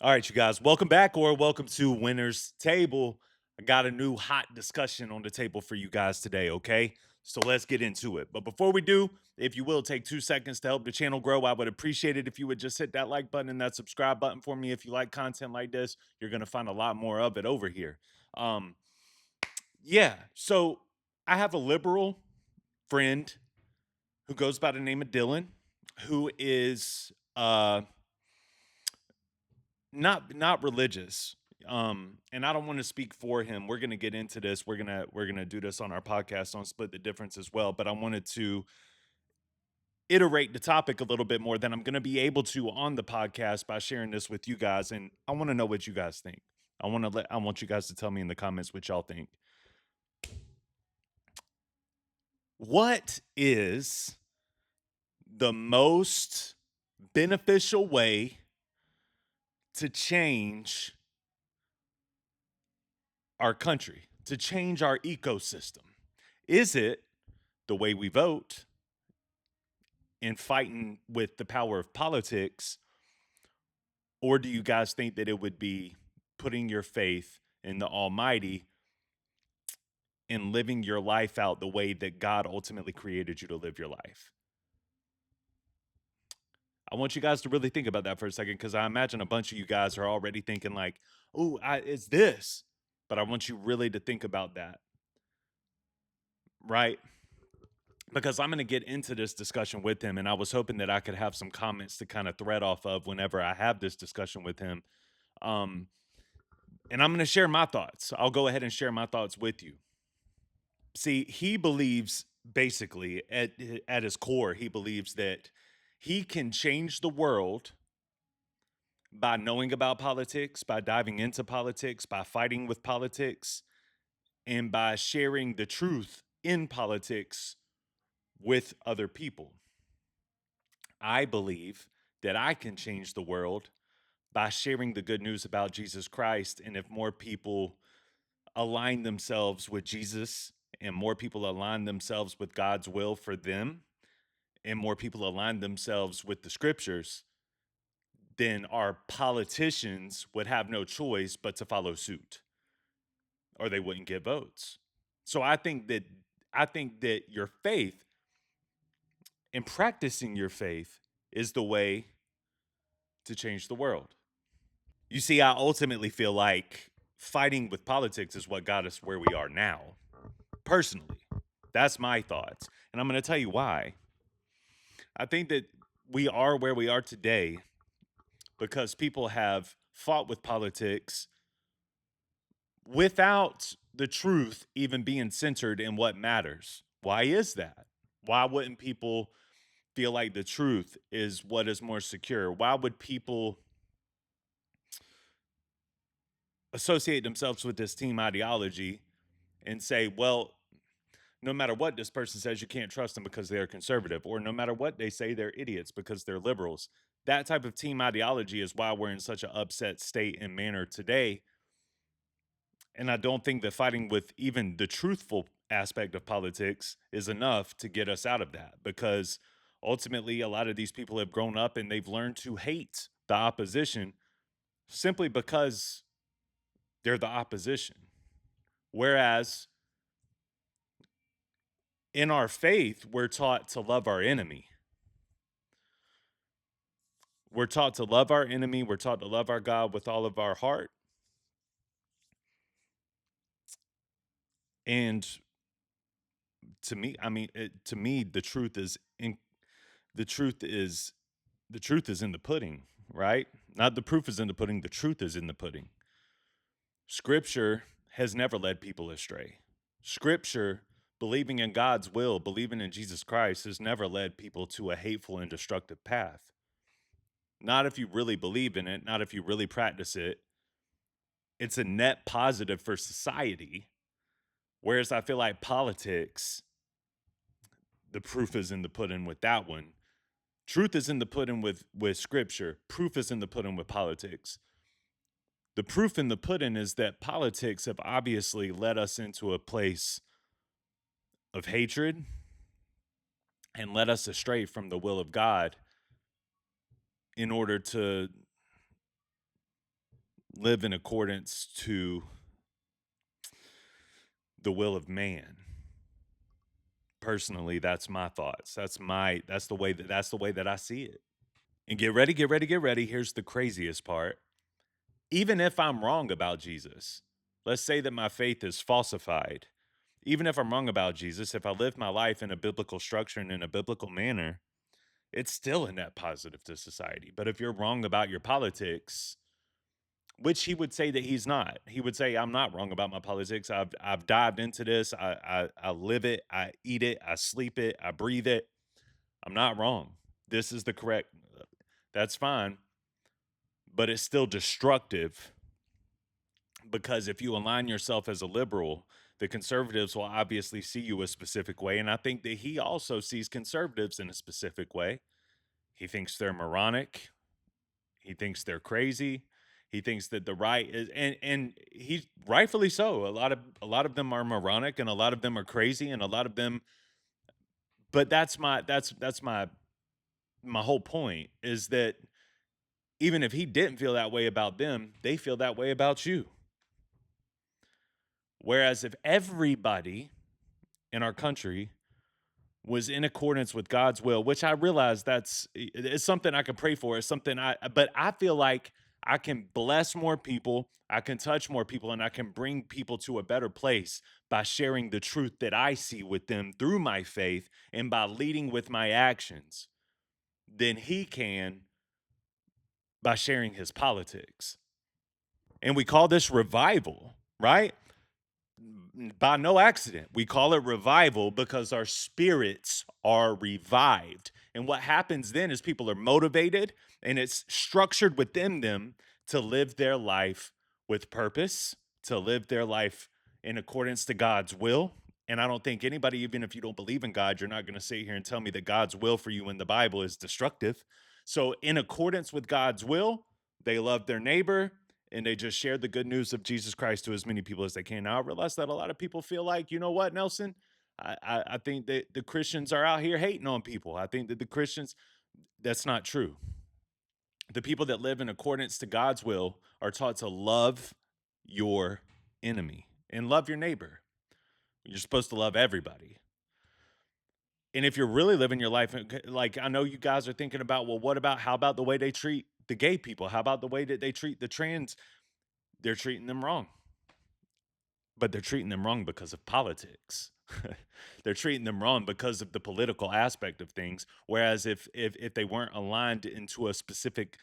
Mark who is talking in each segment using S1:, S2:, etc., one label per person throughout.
S1: All right, you guys, welcome back or welcome to Winner's Table. I got a new hot discussion on the table for you guys today, okay? So let's get into it. But before we do, if you will take 2 seconds to help the channel grow, I would appreciate it if you would just hit that like button and that subscribe button for me. If you like content like this, you're going to find a lot more of it over here. Um, so I have a liberal friend who goes by the name of Dylan, who is not religious. And I don't want to speak for him. We're going to get into this. We're going to do this on our podcast on Split the Difference as well, but I wanted to iterate the topic a little bit more than I'm going to be able to on the podcast by sharing this with you guys, and I want to know what you guys think. I want you guys to tell me in the comments what y'all think. What is the most beneficial way to change our country, to change our ecosystem? Is it the way we vote and fighting with the power of politics? Or do you guys think that it would be putting your faith in the Almighty and living your life out the way that God ultimately created you to live your life? I want you guys to really think about that for a second, because I imagine a bunch of you guys are already thinking like, oh, it's this. But I want you really to think about that, right? Because I'm going to get into this discussion with him, and I was hoping that I could have some comments to kind of thread off of whenever I have this discussion with him. Um, and I'm going to share my thoughts. I'll go ahead and share my thoughts with you. See, he believes basically at his core, he believes that he can change the world by knowing about politics, by diving into politics, by fighting with politics, and by sharing the truth in politics with other people. I believe that I can change the world by sharing the good news about Jesus Christ. And if more people align themselves with Jesus, and more people align themselves with God's will for them, and more people align themselves with the scriptures, then our politicians would have no choice but to follow suit, or they wouldn't get votes. So I think that your faith and practicing your faith is the way to change the world. You see, I ultimately feel like fighting with politics is what got us where we are now. Personally, that's my thoughts. And I'm going to tell you why. I think that we are where we are today because people have fought with politics without the truth even being centered in what matters. Why is that? Why wouldn't people feel like the truth is what is more secure? Why would people associate themselves with this team ideology and say, well, no matter what this person says, you can't trust them because they're conservative, or no matter what they say, they're idiots because they're liberals? That type of team ideology is why we're in such an upset state and manner today. And I don't think that fighting with even the truthful aspect of politics is enough to get us out of that, because ultimately a lot of these people have grown up and they've learned to hate the opposition simply because they're the opposition. Whereas in our faith, we're taught to love our enemy. We're taught to love our enemy. We're taught to love our God with all of our heart. And to me, I mean, to me, the truth is the truth is in the pudding, right? Not the proof is in the pudding. The truth is in the pudding. Scripture has never led people astray. Scripture, believing in God's will, believing in Jesus Christ, has never led people to a hateful and destructive path. Not if you really believe in it, not if you really practice it. It's a net positive for society. Whereas I feel like politics, the proof is in the pudding with that one. Truth is in the pudding with scripture. Proof is in the pudding with politics. The proof in the pudding is that politics have obviously led us into a place of hatred and led us astray from the will of God in order to live in accordance to the will of man. Personally, that's my thoughts. That's the way that I see it. And get ready, get ready, get ready. Here's the craziest part. Even if I'm wrong about Jesus, let's say that my faith is falsified. Even if I'm wrong about Jesus, if I live my life in a biblical structure and in a biblical manner, it's still a net positive to society. But if you're wrong about your politics, which he would say that he's not, he would say, I'm not wrong about my politics. I've dived into this. I live it. I eat it. I sleep it. I breathe it. I'm not wrong. This is the correct. That's fine. But it's still destructive because if you align yourself as a liberal, the conservatives will obviously see you a specific way. And I think that he also sees conservatives in a specific way. He thinks they're moronic. He thinks they're crazy. He thinks that the right is, and he's rightfully so. A lot of them are moronic, and a lot of them are crazy, and a lot of them. But that's my whole point is that even if he didn't feel that way about them, they feel that way about you. Whereas if everybody in our country was in accordance with God's will, which I realize it's something I can pray for. It's something but I feel like I can bless more people, I can touch more people, and I can bring people to a better place by sharing the truth that I see with them through my faith and by leading with my actions than he can by sharing his politics. And we call this revival, right? By no accident. We call it revival because our spirits are revived. And what happens then is people are motivated and it's structured within them to live their life with purpose, to live their life in accordance to God's will. And I don't think anybody, even if you don't believe in God, you're not going to sit here and tell me that God's will for you in the Bible is destructive. So, in accordance with God's will, they love their neighbor, and they just share the good news of Jesus Christ to as many people as they can. Now, I realize that a lot of people feel like, you know what, Nelson? I think that the Christians are out here hating on people. I think that the Christians, that's not true. The people that live in accordance to God's will are taught to love your enemy and love your neighbor. You're supposed to love everybody. And if you're really living your life, like I know you guys are thinking about, well, how about the way they treat the gay people? How about the way that they treat the trans? They're treating them wrong. But they're treating them wrong because of politics. They're treating them wrong because of the political aspect of things. Whereas if they weren't aligned into a specific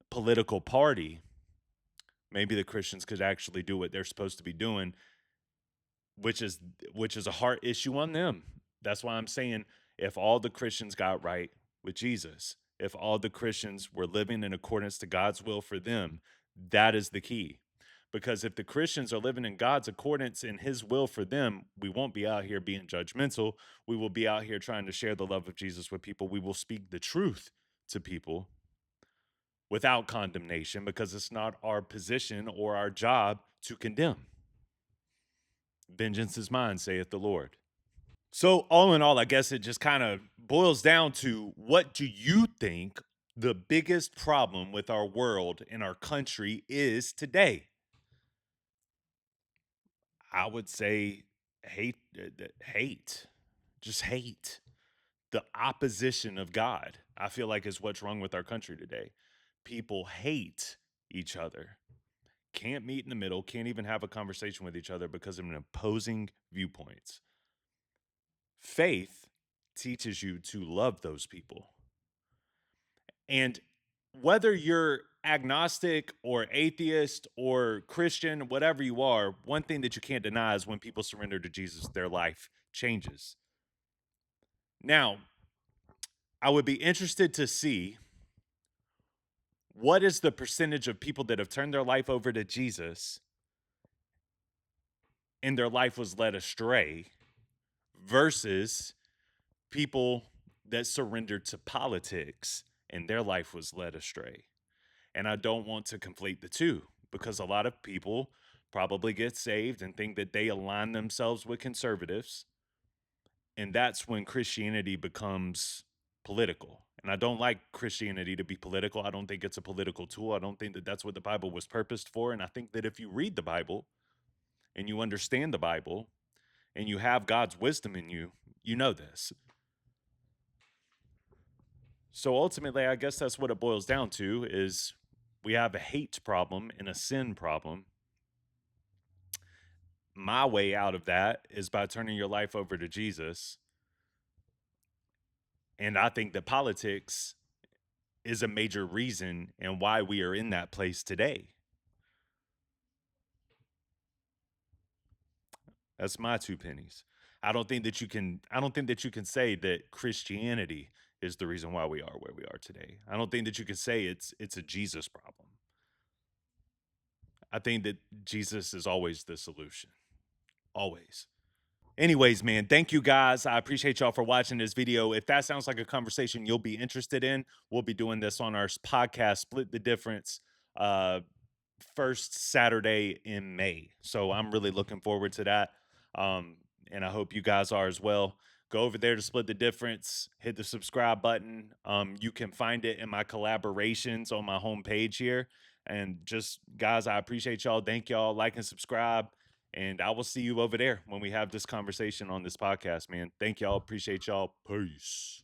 S1: political party, maybe the Christians could actually do what they're supposed to be doing, which is a heart issue on them. That's why I'm saying if all the Christians got right with Jesus, if all the Christians were living in accordance to God's will for them, that is the key. Because if the Christians are living in God's accordance in his will for them, we won't be out here being judgmental. We will be out here trying to share the love of Jesus with people. We will speak the truth to people without condemnation because it's not our position or our job to condemn. Vengeance is mine, saith the Lord. So, all in all, I guess it just kind of boils down to what do you think the biggest problem with our world and our country is today? I would say hate, just hate. The opposition of God, I feel like is what's wrong with our country today. People hate each other, can't meet in the middle, can't even have a conversation with each other because of an opposing viewpoints. Faith teaches you to love those people. And whether you're agnostic or atheist or Christian, whatever you are, one thing that you can't deny is when people surrender to Jesus, their life changes. Now, I would be interested to see what is the percentage of people that have turned their life over to Jesus and their life was led astray versus people that surrendered to politics and their life was led astray. And I don't want to conflate the two because a lot of people probably get saved and think that they align themselves with conservatives. And that's when Christianity becomes political. And I don't like Christianity to be political. I don't think it's a political tool. I don't think that that's what the Bible was purposed for. And I think that if you read the Bible and you understand the Bible and you have God's wisdom in you, you know this. So ultimately, I guess that's what it boils down to is we have a hate problem and a sin problem. My way out of that is by turning your life over to Jesus. And I think that politics is a major reason and why we are in that place today. That's my two pennies. I don't think that you can say that Christianity is the reason why we are where we are today. I don't think that you can say it's a Jesus problem. I think that Jesus is always the solution. Always. Anyways, man, thank you guys. I appreciate y'all for watching this video. If that sounds like a conversation you'll be interested in, we'll be doing this on our podcast, Split the Difference, uh, first Saturday in May. So I'm really looking forward to that. Um, and I hope you guys are as well. Go over there to Split the Difference, hit the subscribe button. You can find it in my collaborations on my homepage here. And just, guys, I appreciate y'all. Thank y'all. Like and subscribe. And I will see you over there when we have this conversation on this podcast, man. Thank y'all. Appreciate y'all. Peace.